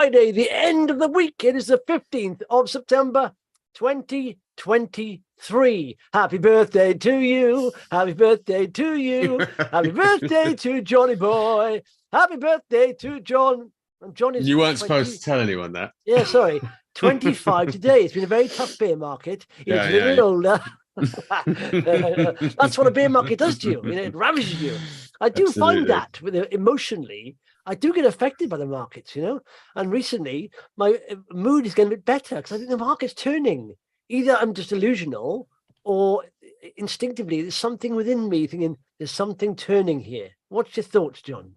Friday, the end of the week. It is the 15th of September, 2023. Happy birthday to you. Happy birthday to you. Happy birthday to Johnny boy. Happy birthday to John. And John is You weren't supposed to tell anyone that. Yeah, sorry. 25 today. It's been a very tough bear market. It's a little older. That's what a bear market does to you. It ravages you. I do find that emotionally, I do get affected by the markets, And recently, my mood is getting a bit better because I think the market's turning. Either I'm just delusional, or instinctively there's something within me thinking there's something turning here. What's your thoughts, John?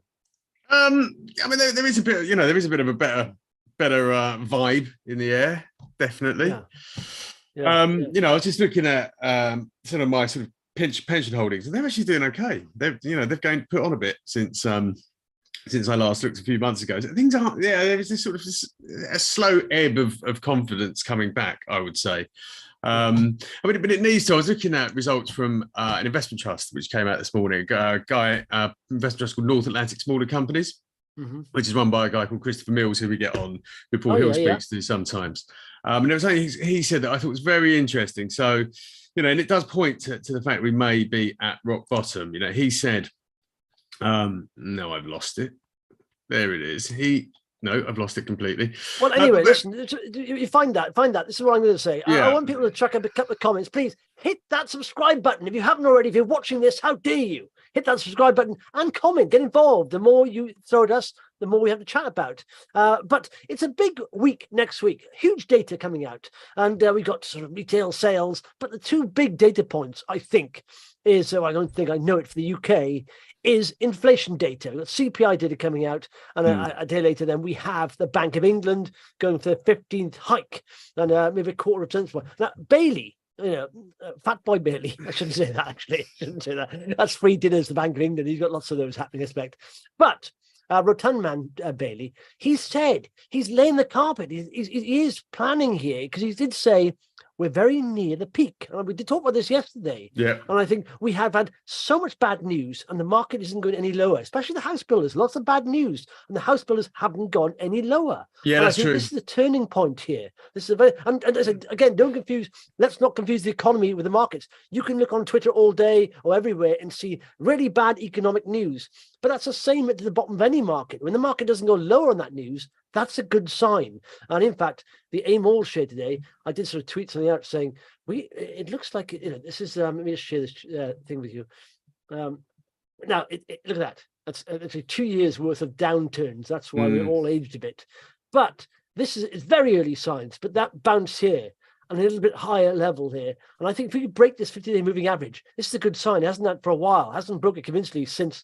I mean, there is a bit, there is a bit of a better vibe in the air, definitely. I was just looking at some of my sort of pension holdings, and they're actually doing okay. They've put on a bit since I last looked a few months ago. So things aren't. Yeah, there is this sort of a slow ebb of confidence coming back, I would say. But it needs to. I was looking at results from an investment trust which came out this morning. Investment trust called North Atlantic Smaller Companies, which is run by a guy called Christopher Mills, who we get on, who Paul Hill speaks to sometimes. And there was something he said that I thought was very interesting. So, and it does point to the fact we may be at rock bottom. He said, "No, I've lost it. There it is." No, I've lost it completely. Well, anyway, listen, you find that. This is what I'm going to say. Yeah. I want people to track up a couple of comments. Please hit that subscribe button. If you haven't already, if you're watching this, how dare you? Hit that subscribe button and comment. Get involved. The more you throw at us, the more we have to chat about. But it's a big week next week. Huge data coming out. And we've got sort of retail sales. But the two big data points, I think, is, I don't think I know it for the UK, is inflation data. We've got CPI data coming out, and a day later then we have the Bank of England going for the 15th hike, and maybe a quarter of a percentage point. Now, Bailey, Fat Boy Bailey, I shouldn't say that actually. That's free dinners, the Bank of England. He's got lots of those happening, I expect. But Rotund Man Bailey, he said he's laying the carpet. He is planning here, because he did say we're very near the peak. And we did talk about this yesterday. Yeah. And I think we have had so much bad news, and the market isn't going any lower, especially the house builders. Lots of bad news, and the house builders haven't gone any lower. Yeah, and that's true. This is a turning point here. This is a very, and again, don't confuse, let's not confuse the economy with the markets. You can look on Twitter all day or everywhere and see really bad economic news. But that's the same at the bottom of any market. When the market doesn't go lower on that news, that's a good sign. And in fact, the AIM All share today, I did sort of tweet something out saying, it looks like, this is, let me just share this thing with you. Now, look at that. That's actually 2 years worth of downturns. That's why we're all aged a bit. But it's very early signs, but that bounce here and a little bit higher level here. And I think if we could break this 50-day moving average, this is a good sign. It hasn't that for a while. It hasn't broken convincingly since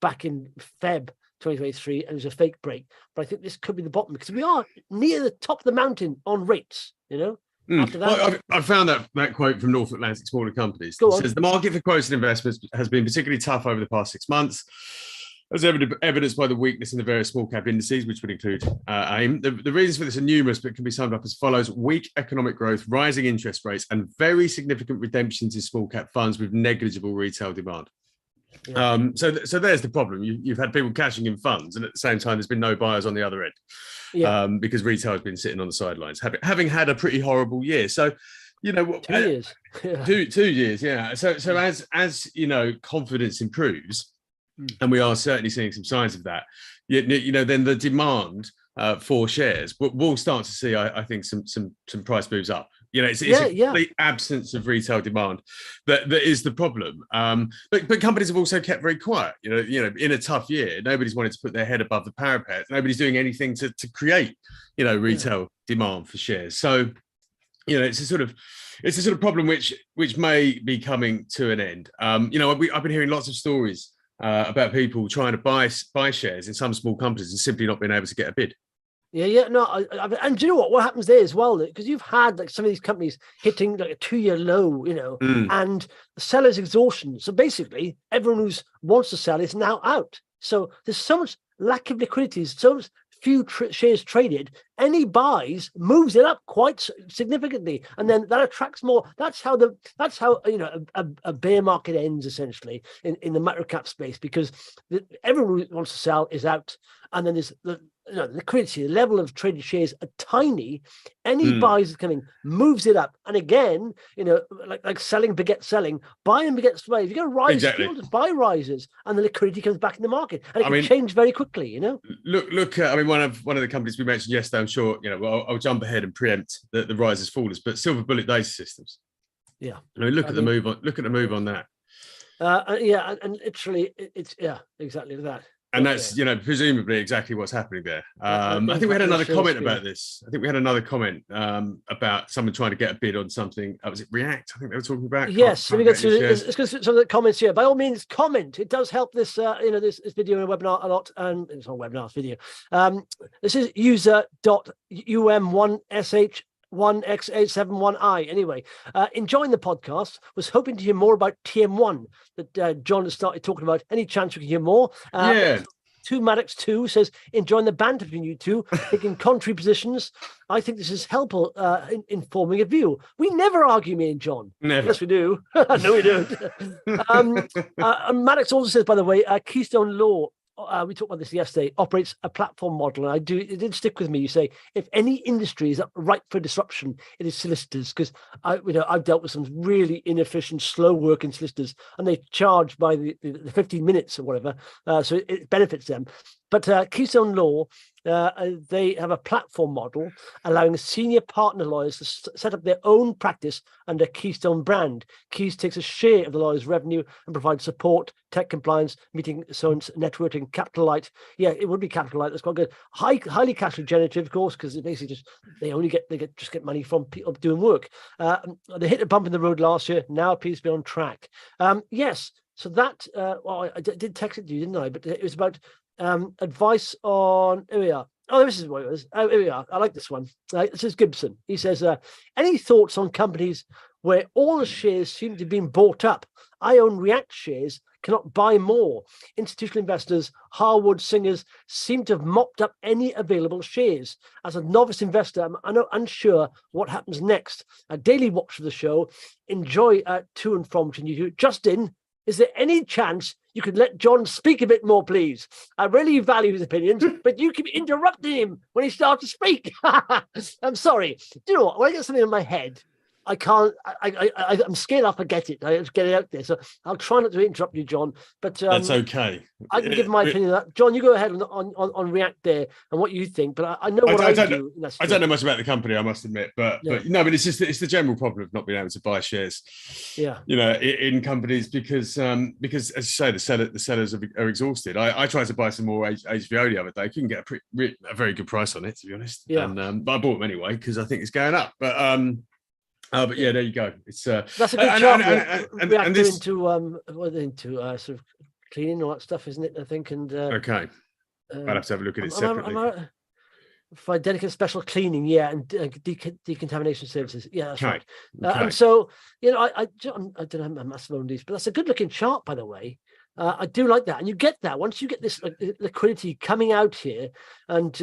back in Feb 2023, and it was a fake break. But I think this could be the bottom, because we are near the top of the mountain on rates, After that, well, I found that quote from North Atlantic Smaller Companies. It says the market for quoted investments has been particularly tough over the past 6 months, as evidenced by the weakness in the various small cap indices, which would include AIM. The reasons for this are numerous, but can be summed up as follows: weak economic growth, rising interest rates, and very significant redemptions in small cap funds with negligible retail demand. Yeah. So there's the problem. You've had people cashing in funds, and at the same time, there's been no buyers on the other end. Yeah. Because retail has been sitting on the sidelines, having had a pretty horrible year. So, 2 years, 2 years, yeah. So as confidence improves, and we are certainly seeing some signs of that. Then the demand for shares, we'll start to see, I think, some price moves up. It's a complete absence of retail demand that is the problem. But companies have also kept very quiet. In a tough year, nobody's wanted to put their head above the parapet. Nobody's doing anything to create, retail demand for shares. So, it's a sort of problem which may be coming to an end. I've been hearing lots of stories about people trying to buy shares in some small companies and simply not being able to get a bid. And do you know what happens there as well? Because you've had some of these companies hitting a 2-year low, and the seller's exhaustion. So basically, everyone who wants to sell is now out. So there's so much lack of liquidity, so much few shares traded. Any buys moves it up quite significantly, and then that attracts more. That's how a bear market ends, essentially, in the micro cap space, because everyone who wants to sell is out, and then there's the liquidity, the level of traded shares are tiny. Any buys is coming, moves it up. And again, like selling begets selling, buying begets buy. If you get rises, people just buy rises, and the liquidity comes back in the market, and it can change very quickly. Look. I mean, one of the companies we mentioned yesterday. I'm sure I'll jump ahead and preempt the rises fallers, but Silver Bullet Data Systems. Yeah. Look at the move on. Look at the move on that. And literally, it's exactly that. And that's, presumably exactly what's happening there. I think we had another comment about this. I think we had another comment about someone trying to get a bid on something. Was it React? I think they were talking about. Yes, let me go through. Let's go through some of the comments here. By all means, comment. It does help this, this video and webinar a lot. And it's not a webinar, it's video. This is user.um1sh. 1x871i. Anyway, enjoying the podcast. Was hoping to hear more about TM1 that John has started talking about. Any chance we can hear more? Yeah. 2 Maddox 2 says, enjoying the banter between you two, taking contrary positions. I think this is helpful in forming a view. We never argue, me and John. Never. Yes, we do. No, we don't. Maddox also says, by the way, Keystone Law, we talked about this yesterday, operates a platform model. And it did stick with me. You say, if any industry is ripe for disruption, it is solicitors, because I've dealt with some really inefficient, slow working solicitors, and they charge by the 15 minutes or whatever. So it benefits them. But Keystone Law, they have a platform model allowing senior partner lawyers to set up their own practice under Keystone brand. Keys takes a share of the lawyer's revenue and provides support, tech compliance, meeting zones, networking, capital light. Yeah, it would be capital light. That's quite good. Highly cash generative, of course, because basically they get money from people doing work. They hit a bump in the road last year. Now appears to be on track. Yes. So that I did text it to you, didn't I? But it was about advice on. Here we are. Oh, this is what it was. Oh, here we are. I like this one. This is Gibson. He says, any thoughts on companies where all the shares seem to have been bought up? I own React shares, cannot buy more. Institutional investors, Harwood Singers seem to have mopped up any available shares. As a novice investor, I'm unsure what happens next. A daily watch for the show. Enjoy to and from to you. Justin, is there any chance you could let John speak a bit more, please? I really value his opinions, but you keep interrupting him when he starts to speak. I'm sorry. Do you know what? When I get something in my head, I can't. I'm scared I'll forget it. I just get it out there. So I'll try not to interrupt you, John. But that's okay. I can give my opinion on that. John, you go ahead on React there and what you think. But I know what I do. I don't know much about the company, I must admit. But it's the general problem of not being able to buy shares. Yeah. In companies because as you say, the sellers are exhausted. I tried to buy some more HVO the other day. Couldn't get a very good price on it, to be honest. Yeah. But I bought them anyway because I think it's going up. But yeah, there you go. It's that's a good chart. And this into sort of cleaning all that stuff, isn't it? I think. And okay, I'd have to have a look at it separately. For dedicated special cleaning, yeah, and decontamination services, yeah, that's right. Okay. And so, I don't have a massive on these, but that's a good-looking chart, by the way. I do like that, and you get that once you get this liquidity coming out here, and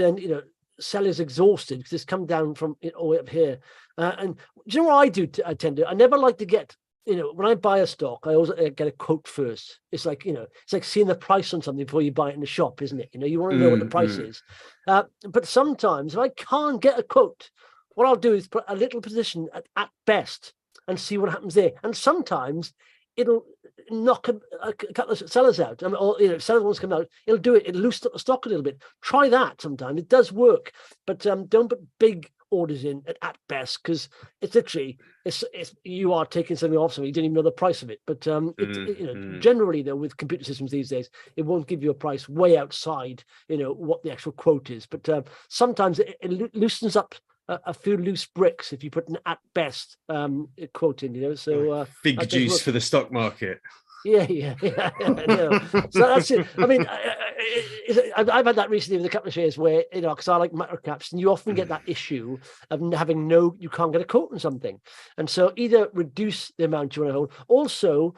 sellers exhausted because it's come down from all the way up here. And do you know what I do? I tend to. I never like to get. When I buy a stock, I always get a quote first. It's like it's like seeing the price on something before you buy it in the shop, isn't it? You want to know what the price is. But sometimes if I can't get a quote, what I'll do is put a little position at best and see what happens there. And sometimes it'll knock a couple of sellers out. Or sellers wants to come out. It'll do it. It'll loosen up the stock a little bit. Try that sometimes. It does work, but don't put big orders in at best, because it's literally it's you are taking something off something you didn't even know the price of it. But generally though, with computer systems these days, it won't give you a price way outside what the actual quote is. But sometimes it loosens up a few loose bricks if you put an at best quote in. So big juice for the stock market. Yeah. No. So that's it. I mean, I've had that recently with a couple of shares where, because I like macro caps, and you often get that issue of having you can't get a quote on something. And so either reduce the amount you want to hold. Also,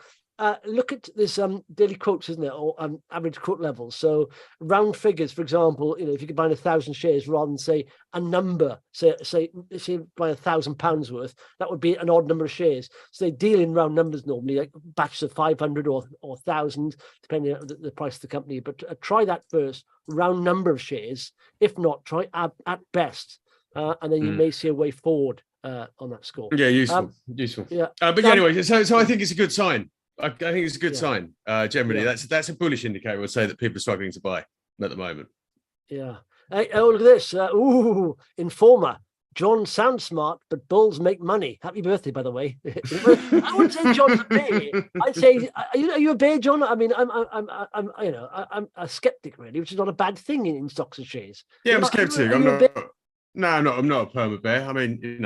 look at this daily quotes, isn't it, or average quote levels. So round figures, for example, if you could buy 1,000 shares rather than say a number, say buy £1,000 worth, that would be an odd number of shares. So they deal in round numbers normally, like batches of 500 or 1,000, depending on the price of the company. But try that first, round number of shares. If not, try at best, and then you may see a way forward on that score. Yeah, useful. Yeah, but anyway, so I think it's a good sign. I think it's a good sign. Generally, that's a bullish indicator. I would say that people are struggling to buy at the moment. Yeah. Hey, oh, look at this. Informer. John sounds smart, but bulls make money. Happy birthday, by the way. I wouldn't say John's a bear. I'd say, are you a bear, John? I mean, I'm a skeptic, really, which is not a bad thing in stocks and shares. Yeah, I'm a skeptic. I'm not a perma bear. I mean,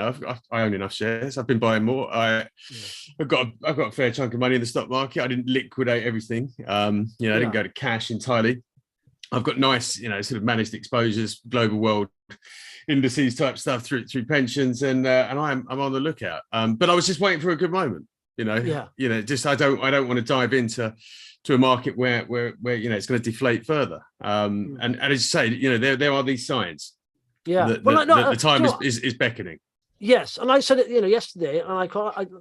I own enough shares. I've been buying more. I've got a fair chunk of money in the stock market. I didn't liquidate everything. I didn't go to cash entirely. I've got nice, sort of managed exposures, global world indices type stuff through pensions, and I'm on the lookout. But I was just waiting for a good moment. Just I don't want to dive into a market where it's going to deflate further. And as you say, there are these signs. Yeah, the time is beckoning. Yes, and I said it, yesterday, and I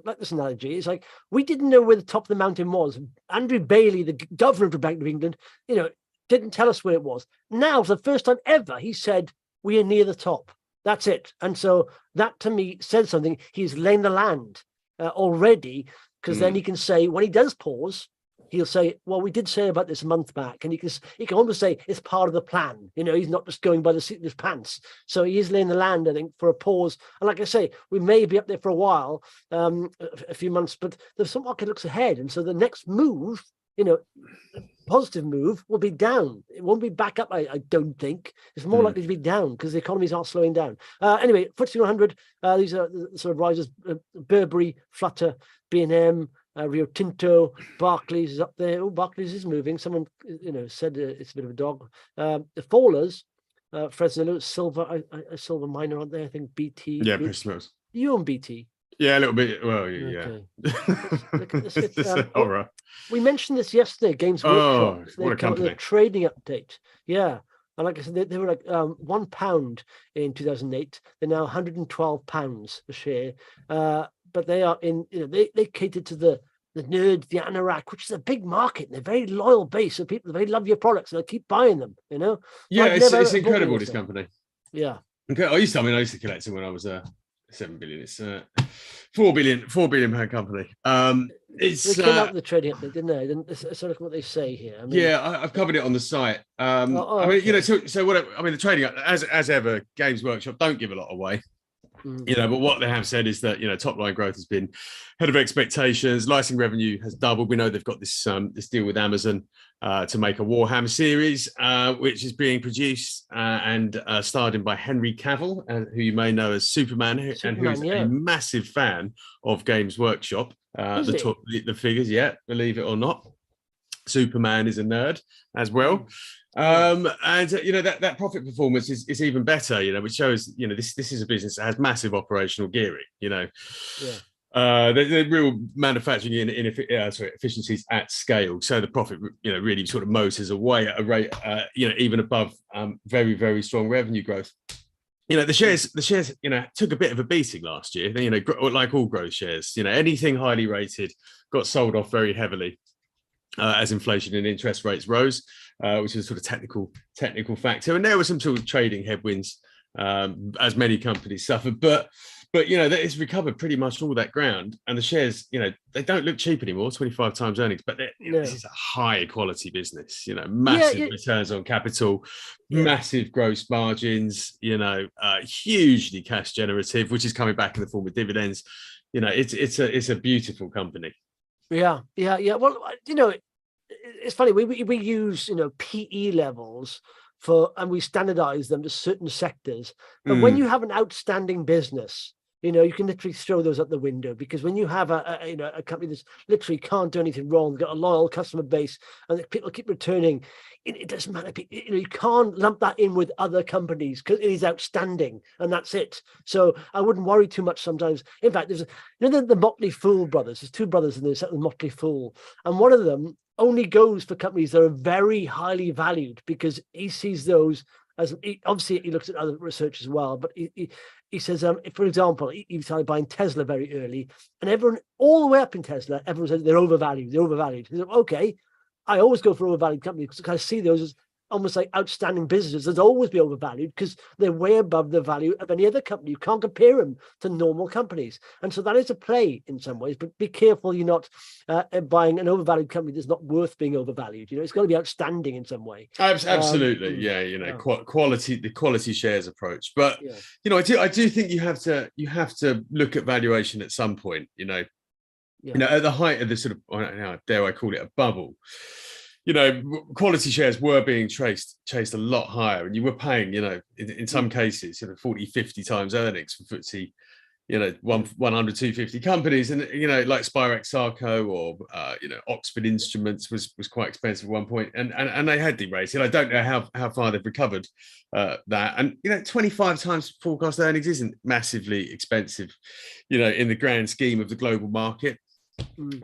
like this analogy. It's like we didn't know where the top of the mountain was. Andrew Bailey, the governor of the Bank of England, didn't tell us where it was. Now, for the first time ever, he said we are near the top. That's it. And so that to me says something. He's laying the land already, because then he can say when he does pause, he'll say, well, we did say about this a month back, and he can almost say it's part of the plan. He's not just going by the seat of his pants. So he is laying the land, I think, for a pause. And like I say, we may be up there for a while, a few months, but the stock market looks ahead. And so the next move, positive move, will be down. It won't be back up, I don't think. It's more likely to be down because the economies aren't slowing down. Anyway, FTSE 100, these are the sort of risers. Burberry, Flutter, B&M, Rio Tinto, Barclays is up there. Oh, Barclays is moving. Someone, said it's a bit of a dog. The fallers, Fresnel, silver, a silver miner, aren't they? I think BT. Yeah, Prismos. You own BT. Yeah, a little bit. Well, yeah. Okay. Horror. We mentioned this yesterday. Games Workshop. What a company! The trading update. Yeah, and like I said, they were like £1 in 2008. They're now £112 a share. But they are in. They cater to the nerds, the anorak, which is a big market. And they're very loyal base. So people they love your products. And they keep buying them. Yeah, it's incredible. This company. Yeah. Okay. I used to collect them when I was 7 billion. It's 4 billion pound company. They came out with the trading update, didn't they? Let's look at what they say here. I've covered it on the site. Okay. So what? The trading as ever, Games Workshop don't give a lot away. But what they have said is that top line growth has been ahead of expectations. Licensing revenue has doubled. We know they've got this deal with Amazon to make a Warhammer series, which is being produced and starred in by Henry Cavill, who you may know as Superman, and who's a massive fan of Games Workshop. The figures, believe it or not, Superman is a nerd as well. That profit performance is even better, which shows this is a business that has massive operational gearing. The real manufacturing efficiencies at scale, so the profit really sort of motors away at a rate even above very, very strong revenue growth. The shares took a bit of a beating last year. Like all growth shares, anything highly rated got sold off very heavily as inflation and interest rates rose, which is a sort of technical factor. And there were some sort of trading headwinds, as many companies suffered. But it's recovered pretty much all that ground. And the shares, they don't look cheap anymore, 25 times earnings. But this is a high quality business, massive returns on capital, massive gross margins, hugely cash generative, which is coming back in the form of dividends. It's a beautiful company. Yeah. Well, it's funny. We use PE levels and we standardize them to certain sectors. But when you have an outstanding business, you can literally throw those out the window, because when you have a company that's literally can't do anything wrong, got a loyal customer base, and people keep returning, it doesn't matter. You can't lump that in with other companies because it is outstanding, and that's it. So I wouldn't worry too much sometimes. In fact, there's the Motley Fool brothers. There's two brothers in this, the Motley Fool, and one of them only goes for companies that are very highly valued, because he sees those as, obviously he looks at other research as well, but he says, for example, he started buying Tesla very early, and everyone, all the way up in Tesla, everyone said they're overvalued. They're overvalued. He said, okay, I always go for overvalued companies because I see those as almost like outstanding businesses. There's always be overvalued because they're way above the value of any other company. You can't compare them to normal companies. And so that is a play in some ways, but be careful you're not buying an overvalued company that's not worth being overvalued. It's got to be outstanding in some way. Absolutely. Quality, the quality shares approach. But, I do think you have to look at valuation at some point, at the height of the sort of, dare I call it a bubble, quality shares were being chased a lot higher, and you were paying, in some cases, 40, 50 times earnings for FTSE, 100, 250 companies. And, like Spirex Sarco or, Oxford Instruments was quite expensive at one point, and they had derated. I don't know how far they've recovered that. And, 25 times forecast earnings isn't massively expensive, in the grand scheme of the global market.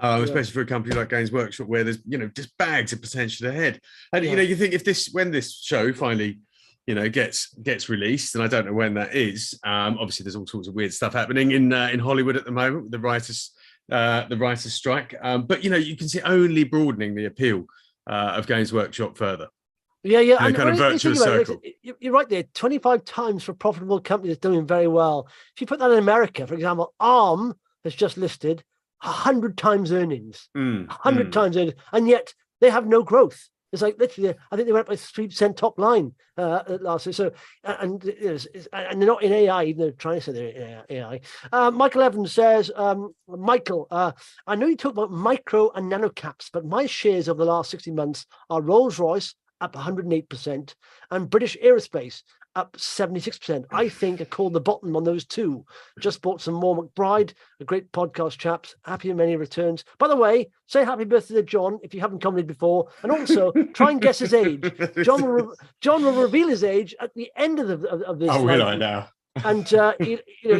Especially for a company like Games Workshop, where there's just bags of potential ahead. And you think when this show finally gets released, and I don't know when that is. Obviously there's all sorts of weird stuff happening in Hollywood at the moment with the writers strike, but you can see only broadening the appeal of Games Workshop further. And kind of virtuous circle. You're right there. 25 times for a profitable company that's doing very well. If you put that in America, for example, Arm has just listed 100 times earnings, 100 times earnings, and yet they have no growth. It's like literally, I think they went up by 3% top line last year. So, and they're not in AI, they're trying to say they're in AI. Michael Evans says, Michael, I know you talk about micro and nano caps, but my shares over the last 60 months are Rolls-Royce up 108% and British Aerospace up 76%. I think I called the bottom on those two. Just bought some more Mcbride, a great podcast, chaps. Happy and many returns. By the way, say happy birthday to John if you haven't commented before, and also try and guess his age. John will reveal his age at the end of this. Oh, will I now? And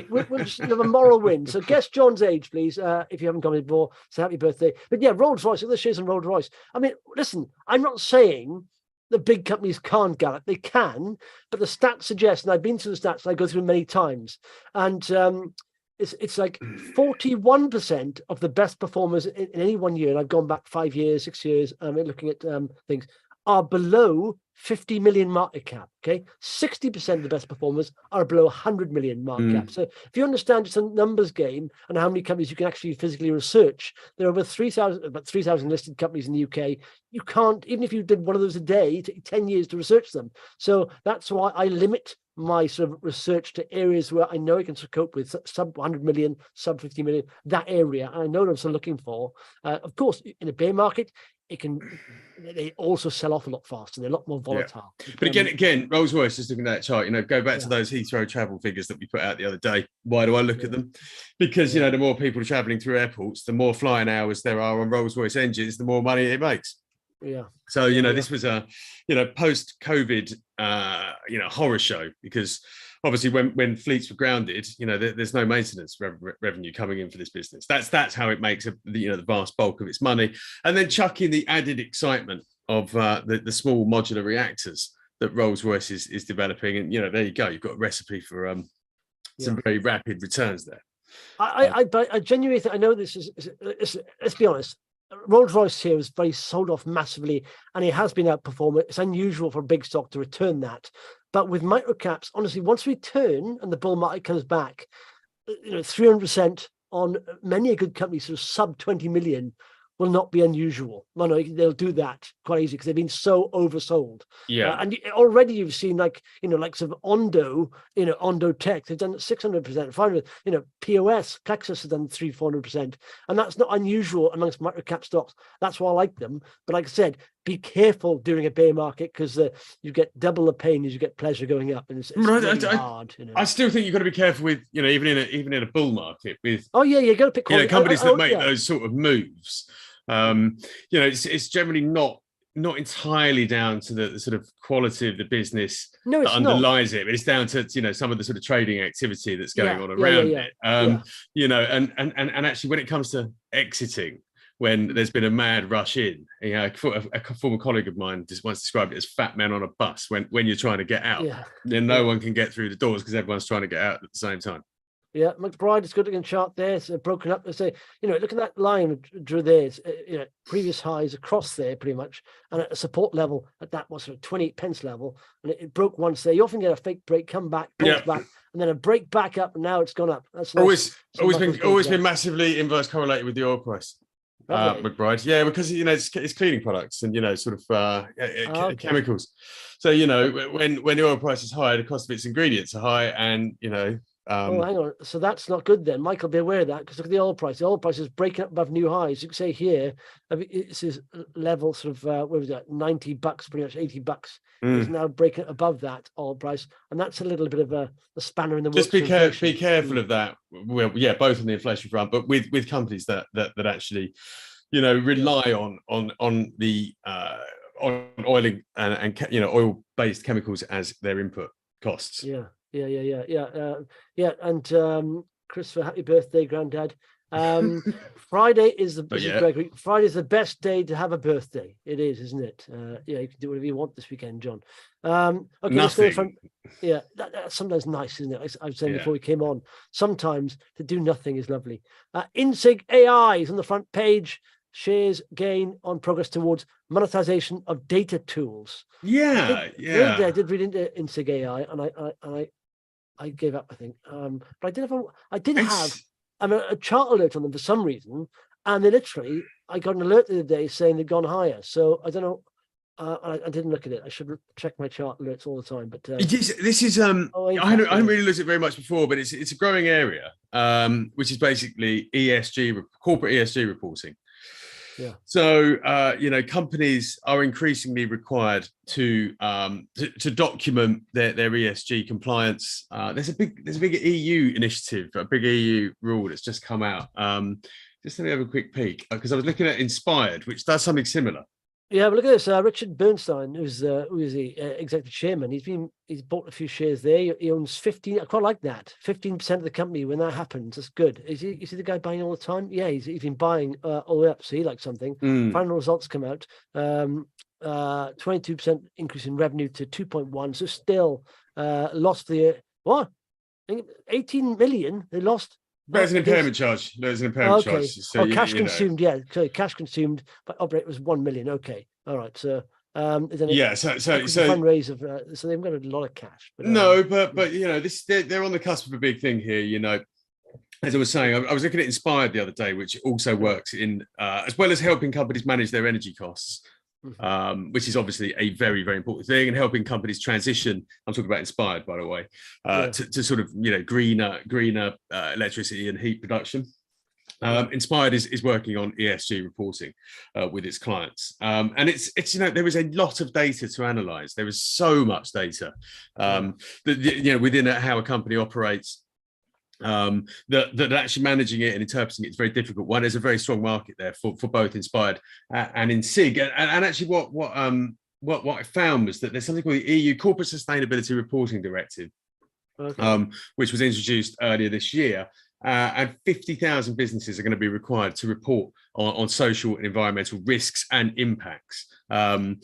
we'll just have a moral win. So guess John's age, please, if you haven't commented before. Say happy birthday. But yeah, Rolls-Royce. The shares on Rolls-Royce. I mean, listen, I'm not saying the big companies can't gallop. They can, but the stats suggest, and I've been through the stats, and I go through them many times, and it's like 41% of the best performers in any 1 year, and I've gone back 5 years, 6 years, looking at things, are below 50 million market cap. Okay, 60% of the best performers are below 100 million market cap. So if you understand just a numbers game and how many companies you can actually physically research, there are about 3,000 listed companies in the UK. You can't, even if you did one of those a day, take 10 years to research them. So that's why I limit my sort of research to areas where I know I can cope with sub 100 million, sub 50 million, that area. And I know what I'm still looking for. Of course, in a bear market, they also sell off a lot faster. They're a lot more volatile. Yeah. But again, Rolls-Royce, just looking at that chart, go back to those Heathrow travel figures that we put out the other day. Why do I look at them? Because, the more people are traveling through airports, the more flying hours there are on Rolls-Royce engines, the more money it makes. Yeah. So, this was a, post-COVID, horror show, because obviously when fleets were grounded, there's no maintenance revenue coming in for this business. That's how it makes the vast bulk of its money. And then chuck in the added excitement of the small modular reactors that Rolls-Royce is developing. And, there you go. You've got a recipe for some very rapid returns there. I genuinely think, I know this is, let's be honest, Rolls-Royce here was very sold off massively, and it has been outperforming. It's unusual for a big stock to return that. But with microcaps, honestly, once we turn and the bull market comes back, 300% on many a good company, sort of sub 20 million, will not be unusual. No, they'll do that quite easily because they've been so oversold. Yeah. And already you've seen like sort of Ondo, Ondo Tech, they've done 600%, 500, POS, Plexus has done 300-400%. And that's not unusual amongst microcap stocks. That's why I like them. But like I said, be careful during a bear market because you get double the pain as you get pleasure going up, and it's really hard. I still think you've got to be careful with, even in a bull market with. Oh yeah, you got to pick companies that make those sort of moves. It's generally not entirely down to the sort of quality of the business that underlies it, but it's down to some of the sort of trading activity that's going on around it. And actually, when it comes to exiting, when there's been a mad rush in, a former colleague of mine just once described it as fat men on a bus. When you're trying to get out, then no one can get through the doors because everyone's trying to get out at the same time. Yeah, Mcbride is good looking chart there. It's broken up. They say, look at that line drew there. It's, previous highs across there pretty much, and at a support level at that was sort of 28 pence level, and it broke once there. You often get a fake break, come back, pulls back, and then a break back up, and now it's gone up. That's always been massively inverse correlated with the oil price. Mcbride, because it's cleaning products and chemicals. So when the oil price is high, the cost of its ingredients are high, and hang on. So that's not good then. Michael, be aware of that, because look at the oil price. The oil price is breaking up above new highs. You can say here, this is level sort of, what was that, $90, pretty much $80. It's now breaking above that oil price. And that's a little bit of a spanner in the works. Just be careful of that. Well, both on the inflation front, but with companies that actually, rely on the on oiling and oil-based chemicals as their input costs. Yeah. And Christopher, happy birthday, Granddad. Friday is Gregory. Friday is the best day to have a birthday. It is, isn't it? You can do whatever you want this weekend, John. Okay, let's go from. Yeah, that's sometimes nice, isn't it? I was saying before we came on. Sometimes to do nothing is lovely. Insig AI is on the front page. Shares gain on progress towards monetization of data tools. I did read into Insig AI, and I gave up, I think. But I did have a chart alert on them for some reason, and I got an alert the other day saying they'd gone higher. So I don't know. I didn't look at it. I should check my chart alerts all the time. But this is I hadn't really looked at it very much before, but it's a growing area, which is basically corporate ESG reporting. Yeah. So companies are increasingly required to document their ESG compliance. There's a big EU initiative, a big EU rule that's just come out. Just let me have a quick peek, because I was looking at Inspired, which does something similar. Yeah, but look at this. Richard Bernstein, who is the executive chairman, he's bought a few shares there. He owns 15. I quite like that. 15% of the company. When that happens, that's good. Is he the guy buying all the time? Yeah, he's been buying all the way up. So he likes something. Final results come out. 22% increase in revenue to 2.1. So still lost the what? 18 million. They lost. There's an impairment charge. Charge. So cash consumed. Yeah, so cash consumed, but operate was 1 million. Okay, all right. So so fundraise of so they've got a lot of cash. But, they're on the cusp of a big thing here. As I was saying, I was looking at Inspired the other day, which also works in as well as helping companies manage their energy costs. Which is obviously a very, very important thing, and helping companies transition. I'm talking about Inspired, by the way, to sort of greener electricity and heat production. Inspired is working on ESG reporting with its clients, and it's there is a lot of data to analyze. There is so much data within how a company operates. That actually managing it and interpreting it is very difficult. One, there's a very strong market there for both Inspired and Insig. And actually, what I found was that there's something called the EU Corporate Sustainability Reporting Directive, which was introduced earlier this year. And 50,000 businesses are going to be required to report on social and environmental risks and impacts. So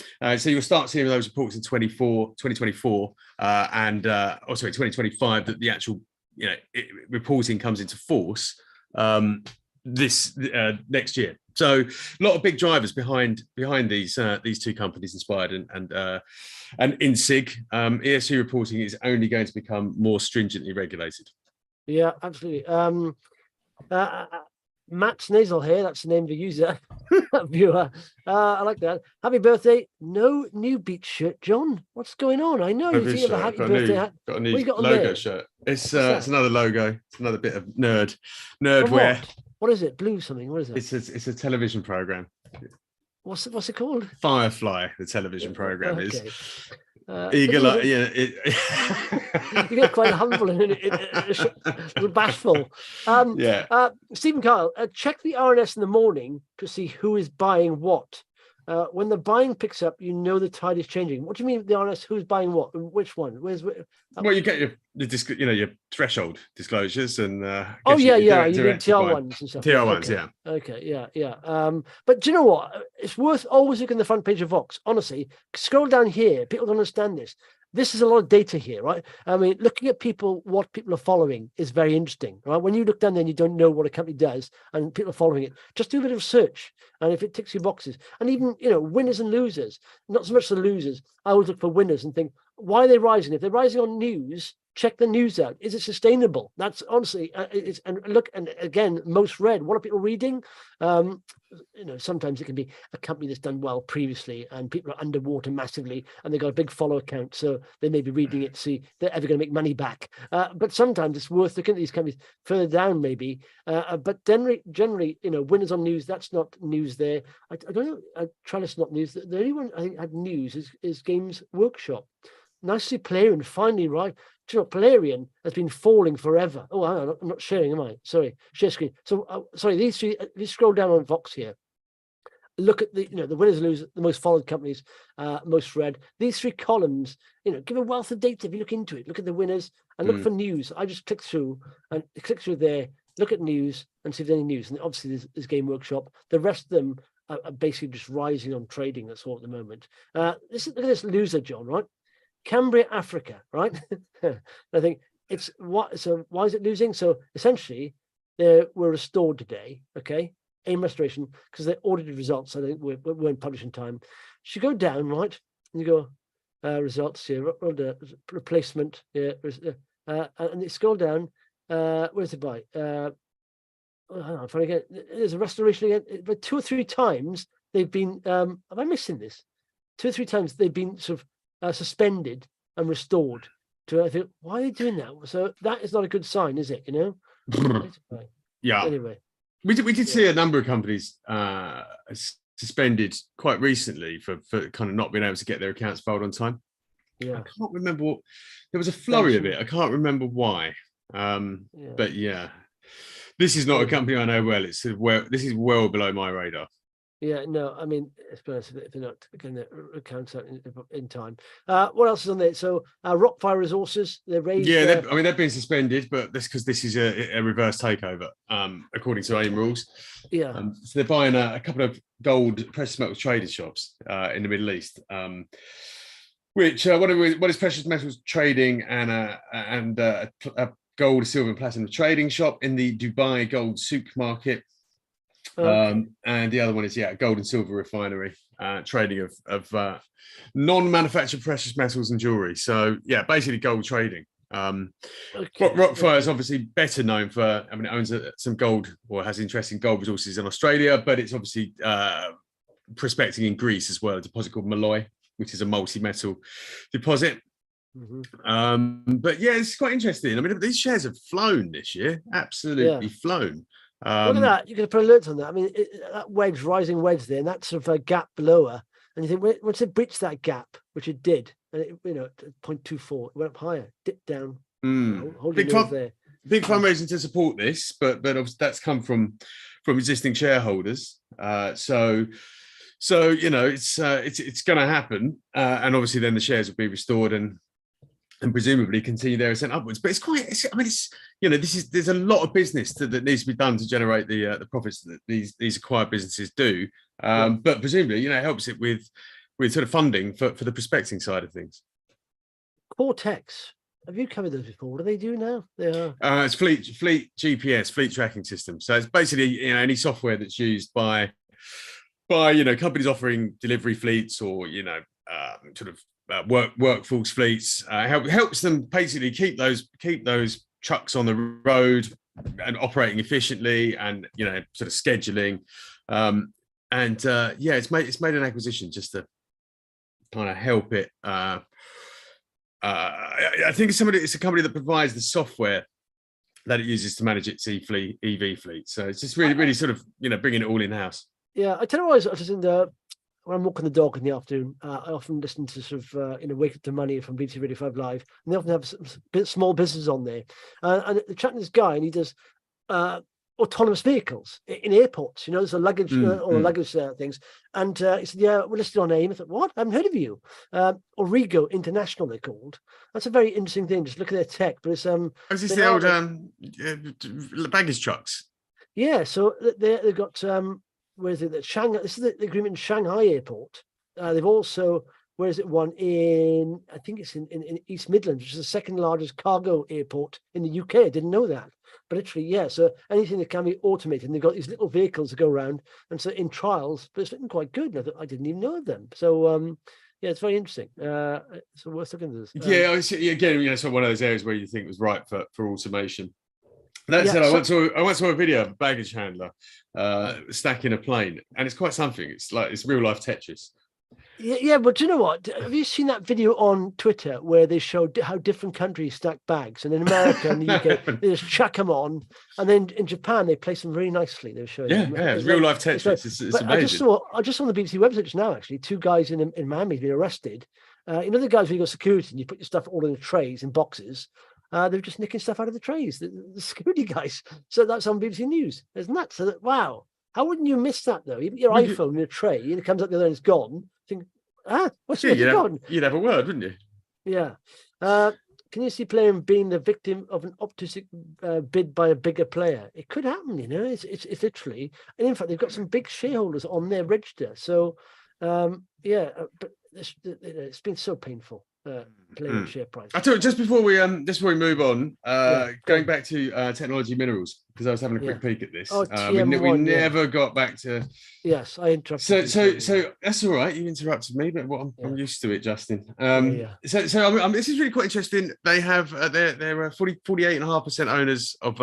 you'll start seeing those reports in 2024 and 2025, that the actual reporting comes into force this next year. So a lot of big drivers behind these two companies, Inspired and Insig. ESG reporting is only going to become more stringently regulated. Yeah, absolutely. Matt Snazel here, that's the name of the user, viewer. I like that. Happy birthday. No new beach shirt, John. What's going on? I know you have a happy birthday hat. Got a new logo shirt. It's another logo. It's another bit of nerd wear. What is it? Blue something? What is it? It's a television program. What's it called? Firefly, the television program okay. is. Eagle, yeah. You get quite humble and bashful. Stephen Kyle, check the RNS in the morning to see who is buying what. When the buying picks up, you know the tide is changing. What do you mean the RNS? Who's buying what? Which one? Well, you get your threshold disclosures and you get TR1s and stuff. TR1s, yeah. Okay, yeah. But do you know what? It's worth always looking at the front page of Vox. Honestly, scroll down here. People don't understand this. This is a lot of data here, right? I mean, looking at what people are following is very interesting, right? When you look down there and you don't know what a company does and people are following it, just do a bit of search. And if it ticks your boxes, and even, winners and losers, not so much the losers. I always look for winners and think, why are they rising? If they're rising on news, check the news out. Is it sustainable? That's honestly, and again, most read. What are people reading? Sometimes it can be a company that's done well previously and people are underwater massively and they've got a big follow account, so they may be reading it to see if they're ever going to make money back. But sometimes it's worth looking at these companies further down, maybe. But generally, winners on news, that's not news there. I don't know. Trellis not news. The only one I think had news is Games Workshop. Nice to see Polarean finally, right? Do you know, Polarean has been falling forever. Oh, I'm not sharing, am I? Sorry, share screen. So, sorry, these three, if you scroll down on Vox here, look at the winners and losers, the most followed companies, most read. These three columns, give a wealth of data. If you look into it, look at the winners and look for news. I just click through there, look at news and see if there's any news. And obviously there's Game Workshop. The rest of them are basically just rising on trading. That's all at the moment. Look at this loser, John, right? Cambria, Africa, right? I think it's what. So why is it losing? So essentially, they were restored today. Okay, AIM restoration because they audited results. I think weren't published in time. You go down, right? And you go results here, replacement. Yeah, and you scroll down. Where's it by? Hang on, I'm trying to get. There's a restoration again, but 2 or 3 times they've been. Am I missing this? 2 or 3 times they've been sort of suspended and restored to. I think, why are they doing that? So that is not a good sign, is it? Yeah. Anyway, we did see a number of companies suspended quite recently for kind of not being able to get their accounts filed on time. Yeah, I can't remember what. There was a flurry of it. I can't remember why. But yeah, this is not a company I know well. This is well below my radar. Yeah, no, I mean, if they're not getting their accounts out in time. What else is on there? So, Rockfire Resources, they raised. Yeah, they've been suspended, but that's because this is a reverse takeover, according to AIM rules. Yeah. So they're buying a couple of gold precious metals trading shops in the Middle East, which one is precious metals trading and a gold, silver, and platinum trading shop in the Dubai Gold Souk market. And the other one is gold and silver refinery, trading of non-manufactured precious metals and jewelry. So basically gold trading. Rockfire is obviously better known for, it owns some gold or has interesting gold resources in Australia, but it's obviously prospecting in Greece as well, a deposit called Malloy, which is a multi-metal deposit. But it's quite interesting. These shares have flown this year, absolutely flown. Look at that. You could put alerts on that. That rising wedge there, and that sort of a gap below, and you think once it breached that gap, which it did, and it, 0.24, it went up higher, dipped down. Big fundraising to support this, but obviously that's come from existing shareholders. So it's going to happen, and obviously then the shares will be restored and presumably continue their ascent upwards. But there's a lot of business that needs to be done to generate the profits that these acquired businesses do. But presumably, it helps it with sort of funding for the prospecting side of things. Quartix, have you covered those before? What do they do now? It's fleet GPS, fleet tracking system. So it's basically any software that's used by companies offering delivery fleets or workforce fleets. Helps them basically keep those trucks on the road and operating efficiently, and sort of scheduling. It's made an acquisition just to kind of help it. I think it's a company that provides the software that it uses to manage its EV fleet. So it's just really sort of bringing it all in house. Yeah, I tell you what, I was just in the when I'm walking the dog in the afternoon, I often listen to sort of Wake Up to Money from BBC Radio 5 Live, and they often have some small business on there. And the chatting to this guy, and he does autonomous vehicles in airports. There's a luggage or luggage things. And he said, "Yeah, we're listed on AIM." I thought, "What? I haven't heard of you." Aurrigo International, they're called. That's a very interesting thing. Just look at their tech, but it's is this the old baggage trucks? Yeah, so they've got where is it? That Shanghai. This is the agreement in Shanghai Airport. They've also, where is it? One in, I think it's in East Midlands, which is the second largest cargo airport in the UK. I didn't know that, but literally, yeah. So anything that can be automated, and they've got these little vehicles that go around, and so in trials, but it's looking quite good. And I thought, I didn't even know of them. So yeah, it's very interesting. So worth looking at this. Again, so one of those areas where you think was right for automation. That said, I went to a video of a baggage handler stacking a plane, and it's quite something. It's real life Tetris. Yeah, but do you know what? Have you seen that video on Twitter where they showed how different countries stack bags? And in America and the UK, they just chuck them on, and then in Japan they place them very nicely. They were showing. It's real life Tetris. It's amazing. I just saw on the BBC website just now. Actually, 2 guys in Miami have been arrested. The guys where you got security and you put your stuff all in the trays in boxes. They're just nicking stuff out of the trays, the security guys. So that's on BBC News. It's nuts. So wow. How wouldn't you miss that, though? You put your iPhone in a tray and it comes up the other and it's gone. Think, what's gone? You'd have a word, wouldn't you? Yeah. Can you see players being the victim of an optimistic bid by a bigger player? It could happen, It's literally. And in fact, they've got some big shareholders on their register. So, but it's been so painful. Playing share price. I tell you, just before we move on, going back to technology minerals, because I was having a quick peek at this. We never got back to. Yes, I interrupted. So that's all right. You interrupted me, but I'm used to it, Justin. So this is really quite interesting. They have they're 48.5% owners of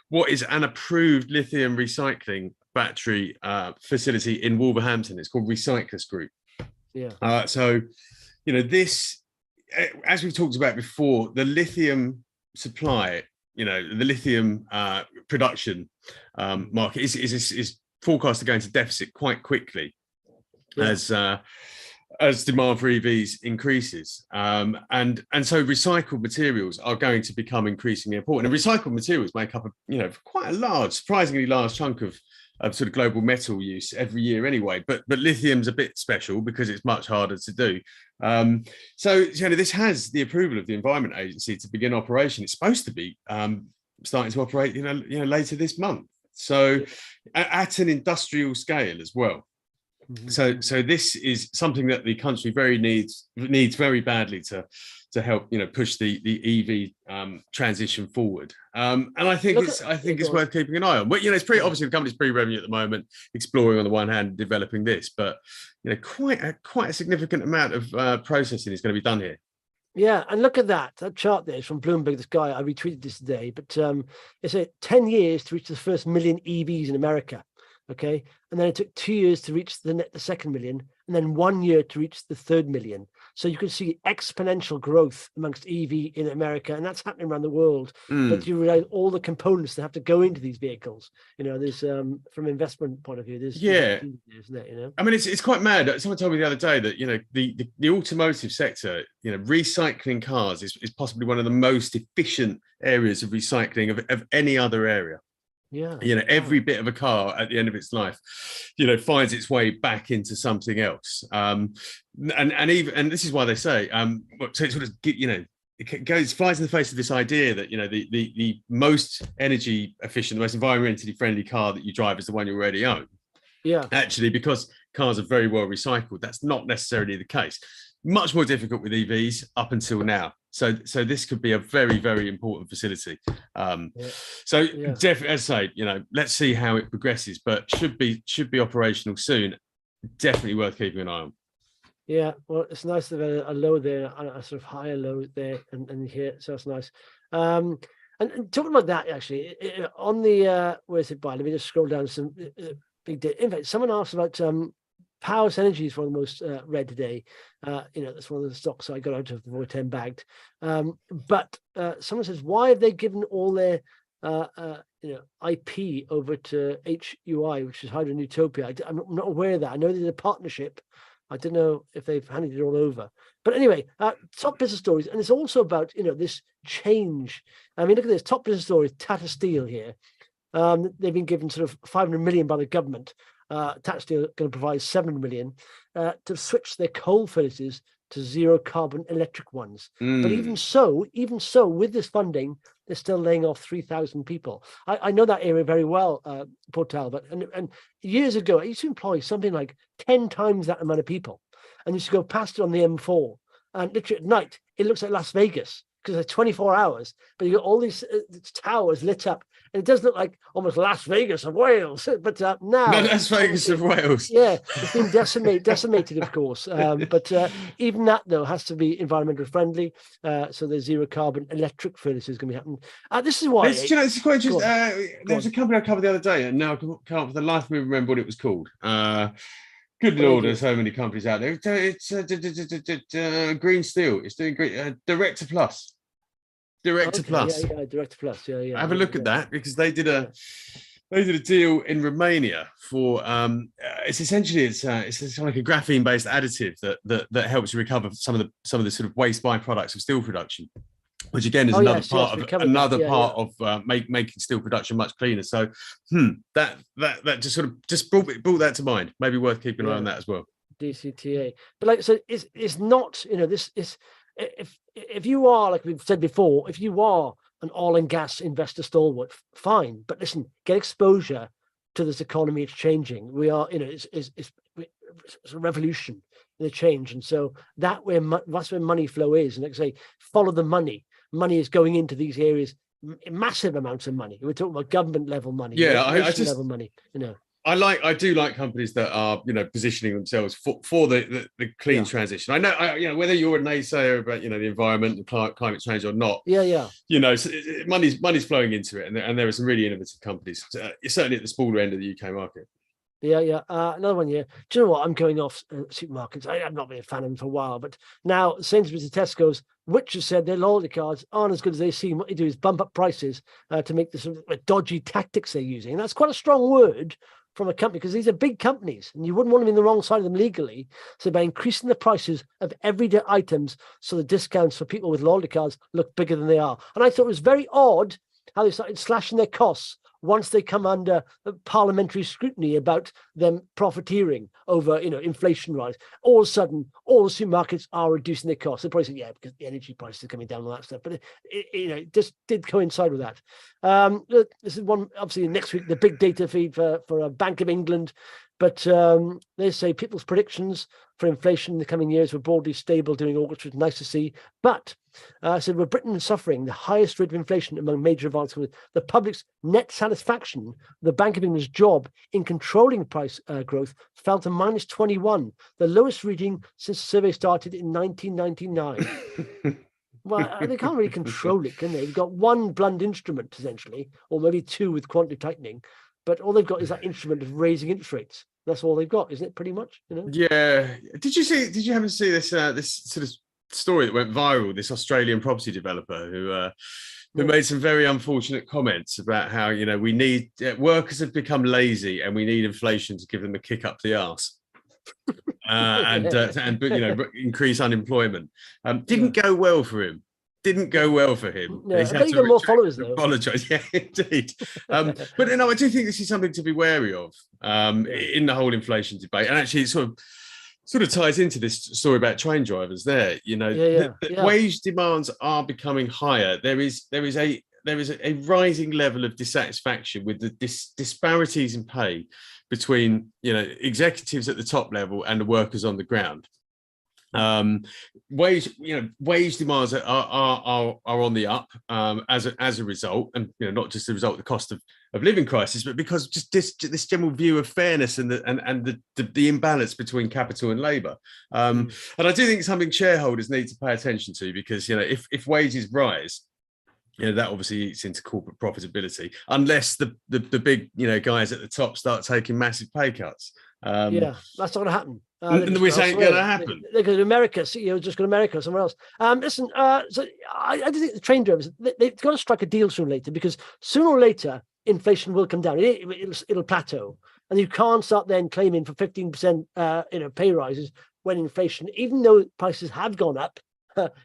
what is an approved lithium recycling battery facility in Wolverhampton. It's called Recyclers Group. Yeah. So. This, as we've talked about before, the lithium supply, the lithium production market is forecast to go into deficit quite quickly as demand for EVs increases. And so recycled materials are going to become increasingly important. And recycled materials make up quite a surprisingly large chunk of sort of global metal use every year anyway, but lithium's a bit special because it's much harder to do. So this has the approval of the Environment Agency to begin operation. It's supposed to be starting to operate later this month, so at an industrial scale as well. So this is something that the country needs very badly to help push the EV transition forward. And I think it's worth keeping an eye on. But it's pretty obviously the company's pre-revenue at the moment, exploring on the one hand, developing this, but quite a significant amount of processing is going to be done here. Yeah, and look at that chart there is from Bloomberg. This guy, I retweeted this today, but it's 10 years to reach the first million EVs in America. Okay, and then it took 2 years to reach the second million, and then 1 year to reach the third million. So you can see exponential growth amongst EV in America, and that's happening around the world. But you realize all the components that have to go into these vehicles. There's from investment point of view, there's isn't it? I mean, it's quite mad. Someone told me the other day that the automotive sector, recycling cars is possibly one of the most efficient areas of recycling of any other area. Yeah, every bit of a car at the end of its life, finds its way back into something else. And this is why they say, so it sort of it flies in the face of this idea that the most energy efficient, the most environmentally friendly car that you drive is the one you already own. Yeah, actually, because cars are very well recycled, that's not necessarily the case. Much more difficult with EVs up until now. So this could be a very, very important facility. Definitely, as I say, let's see how it progresses, but should be operational soon. Definitely worth keeping an eye on. Yeah, well, it's nice to have a low there, a sort of higher low there, and here, so it's nice. And talking about that, actually, on the where's it by? Let me just scroll down some big data. In fact, someone asked about Powers Energy is one of the most read today. That's one of the stocks I got out of the 10 bagged. But someone says, why have they given all their IP over to HUI, which is Hydrogen Utopia. I'm not aware of that. I know there's a partnership. I don't know if they've handed it all over. But anyway, top business stories. And it's also about, this change. I mean, look at this. Top business stories, Tata Steel here. They've been given sort of 500 million by the government. Tata Steel are going to provide 700 million to switch their coal furnaces to zero carbon electric ones. But even so, with this funding, they're still laying off 3,000 people. I know that area very well, Port Talbot. And years ago, I used to employ something like 10 times that amount of people. And used to go past it on the M4. And literally at night, it looks like Las Vegas because it's 24 hours. But you got all these towers lit up. And it does look like almost Las Vegas of Wales. But now... No, Las Vegas of Wales. Yeah, it's been decimated, of course. But even that, though, has to be environmentally friendly. So there's zero carbon electric furnaces going to be happening. This is why... This is quite interesting. There was a company I covered the other day, and now I can't for the life of me remember what it was called. Good Lord, there's so many companies out there. It's Green Steel. It's doing great. Directa Plus. Directa Plus. Yeah, Directa Plus. Yeah. Have a look at that because they did a deal in Romania for it's essentially it's like a graphene based additive that helps you recover some of the sort of waste byproducts of steel production, which again is another part of making steel production much cleaner. So that just sort of brought that to mind. Maybe worth keeping an eye on that as well. DCTA, but like I said, it's not this is. If you are, like we've said before, if you are an oil and gas investor stalwart, fine. But listen, get exposure to this economy. It's changing. We are, it's a revolution in the change. And so that's where money flow is. And like I say, follow the money. Money is going into these areas, massive amounts of money. We're talking about government level money. Yeah, level money, I do like companies that are, positioning themselves for the clean transition. I know, whether you're a naysayer about, the environment and climate change or not. Yeah. So money's flowing into it, and there are some really innovative companies, certainly at the smaller end of the UK market. Yeah. Another one here. Do you know what? I'm going off supermarkets. I've not been a fan of them for a while, but now Sainsbury's and Tesco's, which has said their loyalty cards aren't as good as they seem. What they do is bump up prices to make the sort of dodgy tactics they're using. And that's quite a strong word from a company, because these are big companies and you wouldn't want to be in the wrong side of them legally. So by increasing the prices of everyday items, so the discounts for people with loyalty cards look bigger than they are. And I thought it was very odd how they started slashing their costs once they come under parliamentary scrutiny about them profiteering over, inflation rise. All of a sudden, all the supermarkets are reducing their costs. They probably say, yeah, because the energy prices are coming down and all that stuff. But it just did coincide with that. This is one, obviously, next week, the big data feed for Bank of England. But they say people's predictions for inflation in the coming years were broadly stable during August, which is nice to see. But so with Britain suffering the highest rate of inflation among major advanced countries, the public's net satisfaction, the Bank of England's job in controlling price growth fell to -21, the lowest reading since the survey started in 1999. Well, they can't really control it, can they? They've got one blunt instrument, essentially, or maybe two with quantitative tightening. But all they've got is that instrument of raising interest rates. That's all they've got, isn't it? Pretty much, Yeah. Did you happen to see this sort of story that went viral? This Australian property developer who made some very unfortunate comments about how we need workers have become lazy and we need inflation to give them a kick up the arse. And increase unemployment. Didn't go well for him. No, He's I bet you got more followers though. Apologise, yeah, indeed. But I do think this is something to be wary of in the whole inflation debate, and actually, it sort of ties into this story about train drivers. There, wage demands are becoming higher. There is a rising level of dissatisfaction with the disparities in pay between executives at the top level and the workers on the ground. Wage demands are on the up as a result, and not just a result of the cost of living crisis, but because just this general view of fairness and the imbalance between capital and labour. And I do think it's something shareholders need to pay attention to, because if wages rise, that obviously eats into corporate profitability, unless the big guys at the top start taking massive pay cuts. That's not going to happen. And which ain't going to happen. They go to America. CEO just go to America or somewhere else. Listen, so I think the train drivers, they've got to strike a deal sooner or later, because sooner or later inflation will come down. It'll plateau, and you can't start then claiming for 15% pay rises when inflation, even though prices have gone up,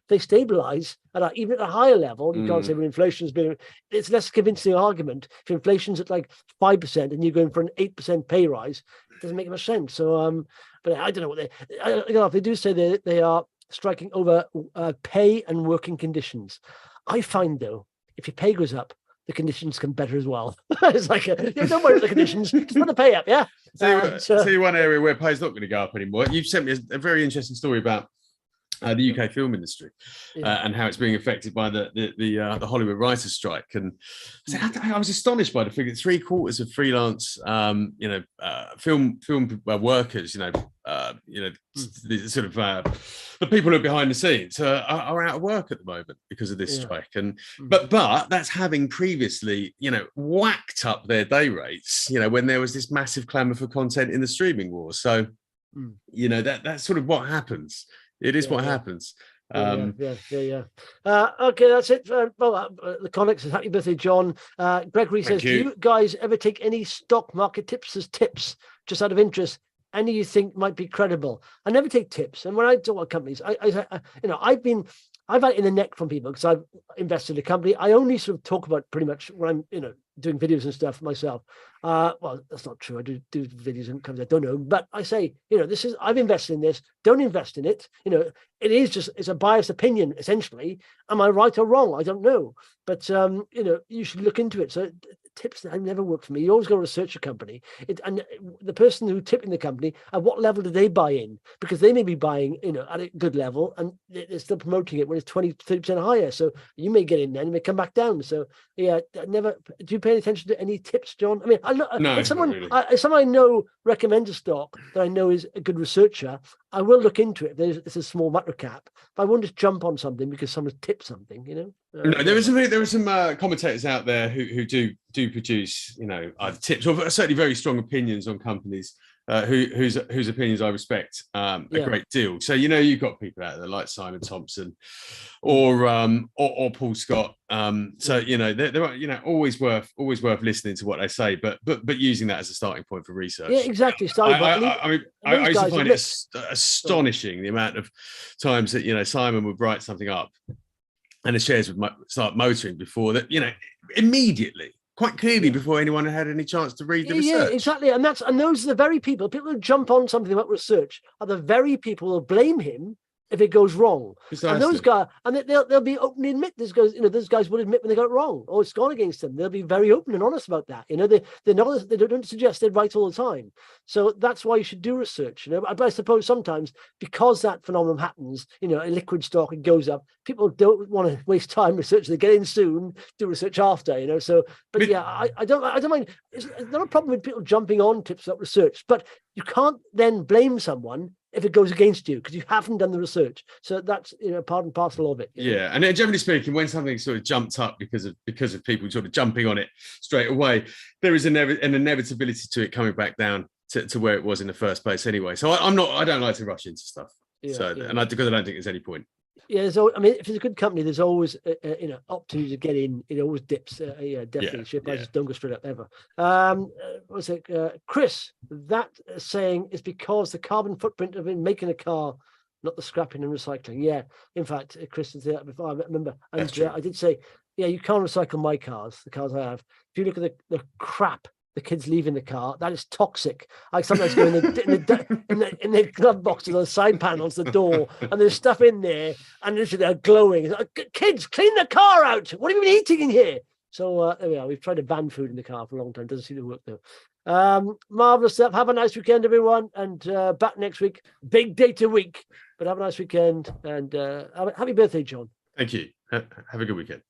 they stabilize even at a higher level. You can't say when inflation's been. It's less convincing argument if inflation's at like 5% and you're going for an 8% pay rise. It doesn't make much sense. So, but I don't know what they do say they are striking over pay and working conditions. I find though, if your pay goes up, the conditions come better as well. It's like don't worry about the conditions, just put the pay up, yeah. Tell you one area where pay's not going to go up anymore. You've sent me a very interesting story about the UK film industry and how it's being affected by the Hollywood writers' strike. And I was astonished by the figure: 3/4 of freelance, film workers, the sort of the people who are behind the scenes are out of work at the moment because of this strike. And but that's having previously, whacked up their day rates, when there was this massive clamour for content in the streaming wars. So, that's sort of what happens. It is what happens. Okay, that's it. Laconix says, happy birthday, John. Gregory says, do you guys ever take any stock market tips as tips, just out of interest? Any you think might be credible? I never take tips. And when I talk about companies, I've had it in the neck from people because I've invested in a company. I only sort of talk about pretty much when I'm, doing videos and stuff myself. Well, that's not true. I do videos and companies I don't know, but I say, I've invested in this. Don't invest in it. It's a biased opinion, essentially. Am I right or wrong? I don't know. But, you should look into it. So tips that never work for me. You always got to research a company. And the person who tipping the company, at what level do they buy in? Because they may be buying, at a good level and they're still promoting it when it's 20-30% higher. So you may get in there and it may come back down. So yeah, never. Do you pay attention to any tips, John? I mean, if someone I know recommends a stock that I know is a good researcher, I will look into it. It's a small market cap, but I won't just jump on something because someone's tipped something, No, there are some commentators out there who do produce, either tips or certainly very strong opinions on companies, whose opinions I respect a great deal. So you've got people out there like Simon Thompson or Paul Scott. So they're always worth listening to what they say, but using that as a starting point for research. Yeah, exactly. I used to find it astonishing the amount of times that Simon would write something up and the shares would start motoring before that, immediately, quite clearly before anyone had any chance to read the research. Yeah, exactly. And those are the very people who jump on something about research are the very people who will blame him if it goes wrong. Precisely. And those guys, and they'll be open to admit those guys will admit when they got it wrong or it's gone against them. They'll be very open and honest about that. They don't suggest they're right all the time. So that's why you should do research. But I suppose sometimes because that phenomenon happens, a liquid stock, it goes up. People don't want to waste time researching. They get in soon, do research after. So, but yeah, I don't mind. It's not a problem with people jumping on tips about research, but you can't then blame someone if it goes against you because you haven't done the research. So that's part and parcel of it. Yeah, and then generally speaking, when something sort of jumped up because of people sort of jumping on it straight away, there is an inevitability to it coming back down to where it was in the first place anyway. So I don't like to rush into stuff. Because I don't think there's any point. Yeah, so I mean, if it's a good company, there's always opportunity to get in. It always dips. Definitely, share prices don't go straight up ever. What's it, Chris? That saying is because the carbon footprint of making a car, not the scrapping and recycling. Yeah, in fact, Chris said that before. I remember, and I did say, you can't recycle my cars, the cars I have. If you look at the crap the kids leaving the car, that is toxic. I sometimes go in the glove boxes, the side panels, the door, and there's stuff in there, and they're glowing. Like, kids, clean the car out. What have you been eating in here? So there we are. We've tried to ban food in the car for a long time. Doesn't seem to work though. Marvelous stuff. Have a nice weekend, everyone, and back next week. Big data week, but have a nice weekend and happy birthday, John. Thank you. Have a good weekend.